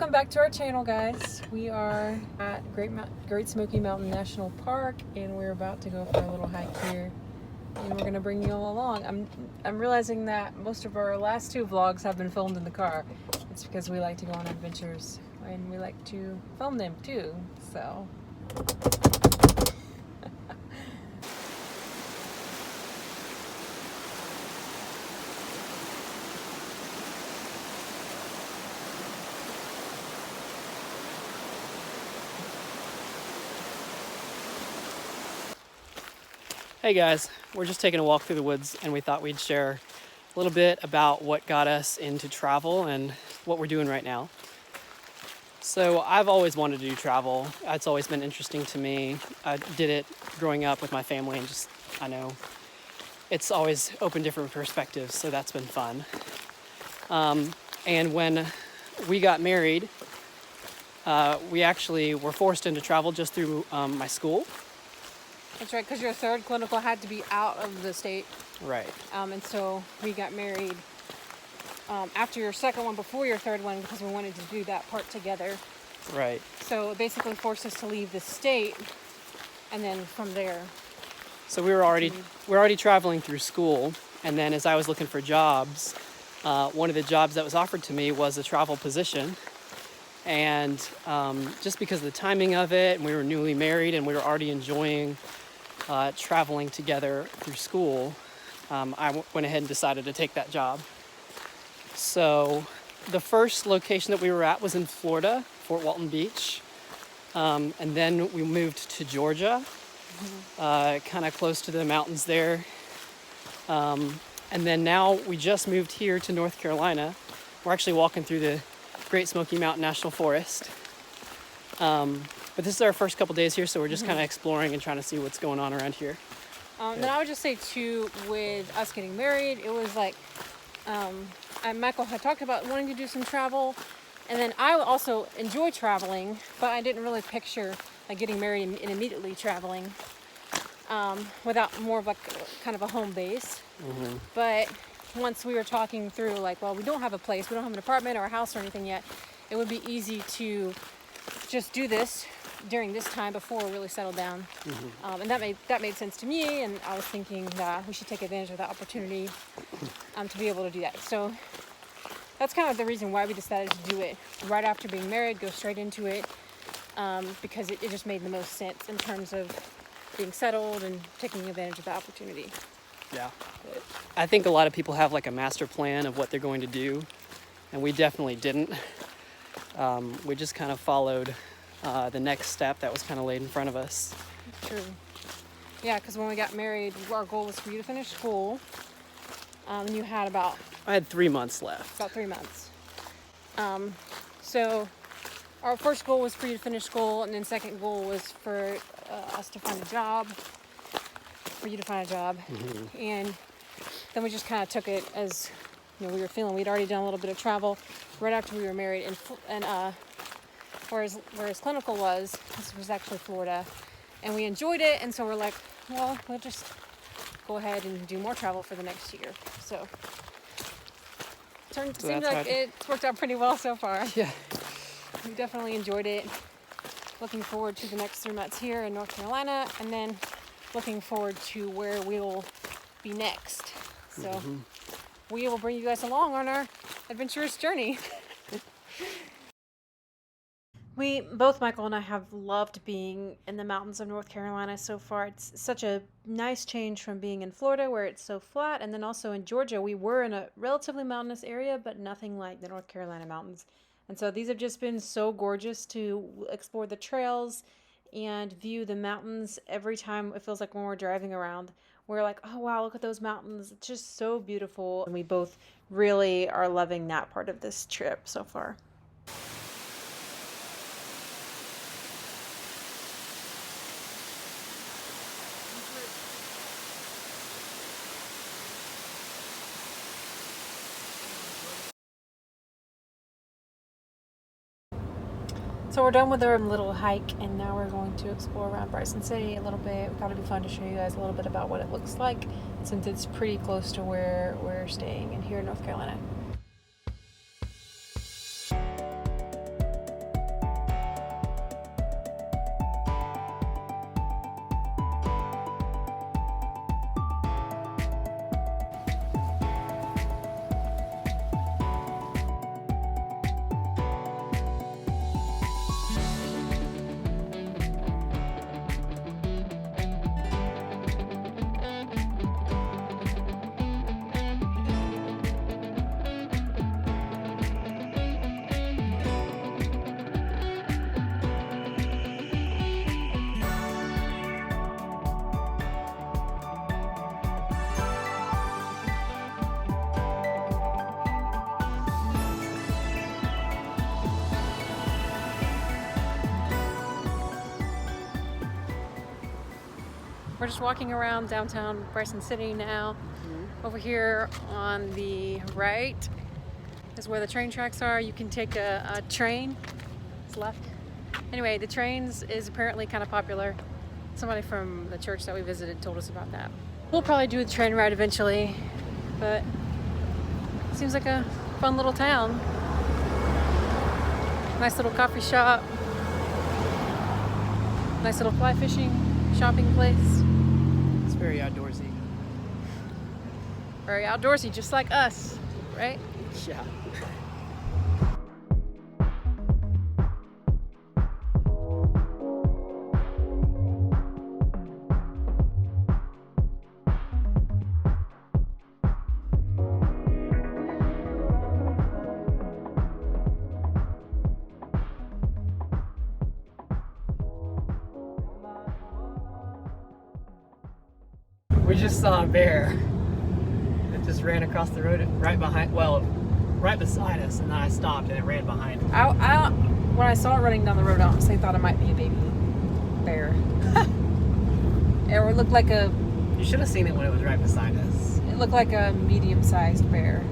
Welcome back to our channel, guys. We are at Great Smoky Mountain National Park, and we're about to go for a little hike here. And we're gonna bring you all along. I'm realizing that most of our last two vlogs have been filmed in the car. It's because we like to go on adventures, and we like to film them too. So. Hey guys, we're just taking a walk through the woods and we thought we'd share a little bit about what got us into travel and what we're doing right now. So I've always wanted to do travel. It's always been interesting to me. I did it growing up with my family and I know it's always opened different perspectives, so that's been fun. And when we got married, we actually were forced into travel just through my school. That's right, because your third clinical had to be out of the state. Right. And so we got married after your second one, before your third one, because we wanted to do that part together. Right. So it basically forced us to leave the state, and then from there. So we're already traveling through school, and then as I was looking for jobs, one of the jobs that was offered to me was a travel position. And just because of the timing of it, and we were newly married, and we were already enjoying traveling together through school, I went ahead and decided to take that job. So the first location that we were at was in Florida, Fort Walton Beach. And then we moved to Georgia, kind of close to the mountains there. And then now we just moved here to North Carolina. We're actually walking through the Great Smoky Mountain National Forest. But this is our first couple days here, so we're just kind of exploring and trying to see what's going on around here. Then I would just say too, with us getting married, it was like, Michael had talked about wanting to do some travel, and then I also enjoy traveling, but I didn't really picture like getting married and immediately traveling without more of like kind of a home base. But once we were talking through, like, well, we don't have a place, we don't have an apartment or a house or anything yet, it would be easy to just do this during this time before we really settled down. And that made sense to me, and I was thinking that we should take advantage of that opportunity to be able to do that. So that's kind of the reason why we decided to do it right after being married, go straight into it, because it just made the most sense in terms of being settled and taking advantage of the opportunity. Yeah. I think a lot of people have like a master plan of what they're going to do, and we definitely didn't. We just kind of followed the next step that was kind of laid in front of us. True. Yeah, because when we got married, our goal was for you to finish school. And you had I had 3 months left. About 3 months. So our first goal was for you to finish school, and then second goal was for us to find a job. For you to find a job. And then we just kind of took it as, you know, we were feeling. We'd already done a little bit of travel right after we were married, and whereas clinical was, this was actually Florida, and we enjoyed it, and so we're like, well, we'll just go ahead and do more travel for the next year. So seems like it's worked out pretty well so far. Yeah. We definitely enjoyed it. Looking forward to the next 3 months here in North Carolina, and then looking forward to where we'll be next. So we will bring you guys along on our adventurous journey. Both Michael and I have loved being in the mountains of North Carolina so far. It's such a nice change from being in Florida, where it's so flat, and then also in Georgia. We were in a relatively mountainous area, but nothing like the North Carolina mountains. And so these have just been so gorgeous to explore the trails and view the mountains every time. It feels like when we're driving around, we're like, oh wow, look at those mountains. It's just so beautiful. And we both really are loving that part of this trip so far. So we're done with our little hike, and now we're going to explore around Bryson City a little bit. We thought it'd be fun to show you guys a little bit about what it looks like, since it's pretty close to where we're staying in here in North Carolina. We're just walking around downtown Bryson City now. Over here on the right is where the train tracks are. You can take a train. It's left. Anyway, the trains is apparently kind of popular. Somebody from the church that we visited told us about that. We'll probably do the train ride eventually, but it seems like a fun little town. Nice little coffee shop. Nice little fly fishing shopping place. It's very outdoorsy. Very outdoorsy, just like us, right? Yeah. We just saw a bear that just ran across the road right beside us, and then I stopped and it ran behind. When I saw it running down the road, I honestly thought it might be a baby bear. It looked like You should have seen it when it was right beside us. It looked like a medium-sized bear.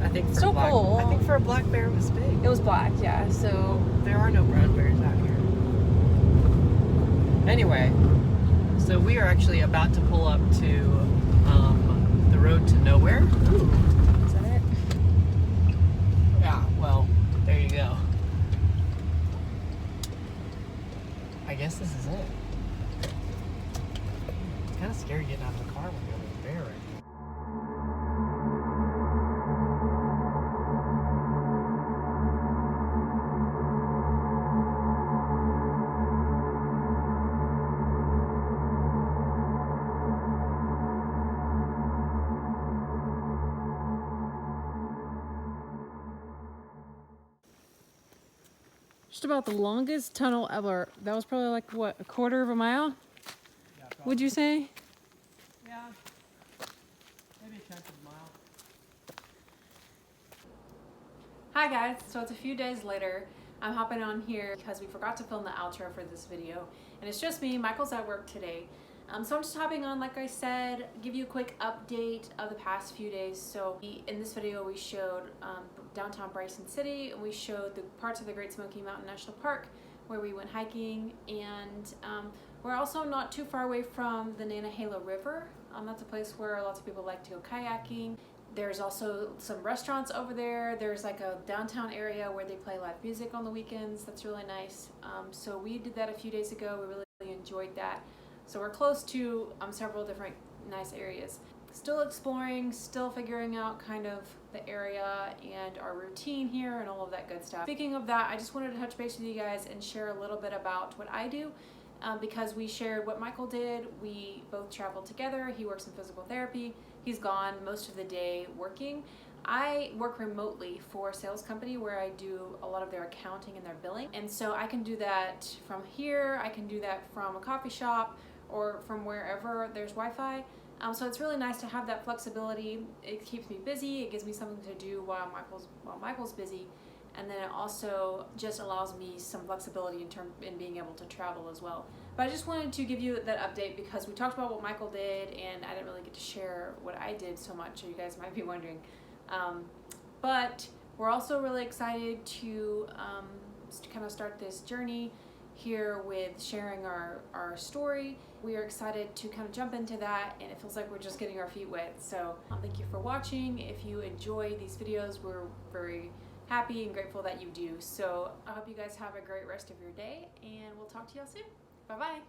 I think for So cool. I think for a black bear it was big. It was black, yeah. So There are no brown bears out here. Anyway, so we are actually about to pull up to the road to nowhere. Ooh. is that it? Yeah, well, there you go. I guess this is it. It's kind of scary getting out of the car when you're with a bear right now. Just about the longest tunnel ever. That was probably like, what, a quarter of a mile? Yeah, Would you say? Yeah, maybe a tenth of a mile. Hi guys, so it's a few days later. I'm hopping on here because we forgot to film the outro for this video. And it's just me, Michael's at work today. So I'm just hopping on, like I said, give you a quick update of the past few days. So in this video we showed downtown Bryson City, and we showed the parts of the Great Smoky Mountain National Park where we went hiking, and we're also not too far away from the Nantahala River. That's a place where lots of people like to go kayaking. There's also some restaurants over there. There's like a downtown area where they play live music on the weekends. That's really nice. So we did that a few days ago. We really enjoyed that. So we're close to several different nice areas. Still exploring, still figuring out kind of the area and our routine here and all of that good stuff. Speaking of that, I just wanted to touch base with you guys and share a little bit about what I do. Because we shared what Michael did. We both traveled together. He works in physical therapy. He's gone most of the day working. I work remotely for a sales company where I do a lot of their accounting and their billing. And so I can do that from here. I can do that from a coffee shop or from wherever there's Wi-Fi. So it's really nice to have that flexibility. It keeps me busy. It gives me something to do while Michael's busy. And then it also just allows me some flexibility in being able to travel as well. But I just wanted to give you that update because we talked about what Michael did, and I didn't really get to share what I did so much, so you guys might be wondering. But we're also really excited to kind of start this journey here with sharing our story. We are excited to kind of jump into that, and it feels like we're just getting our feet wet. So thank you for watching. If you enjoy these videos, we're very happy and grateful that you do. So I hope you guys have a great rest of your day, and we'll talk to y'all soon. Bye-bye.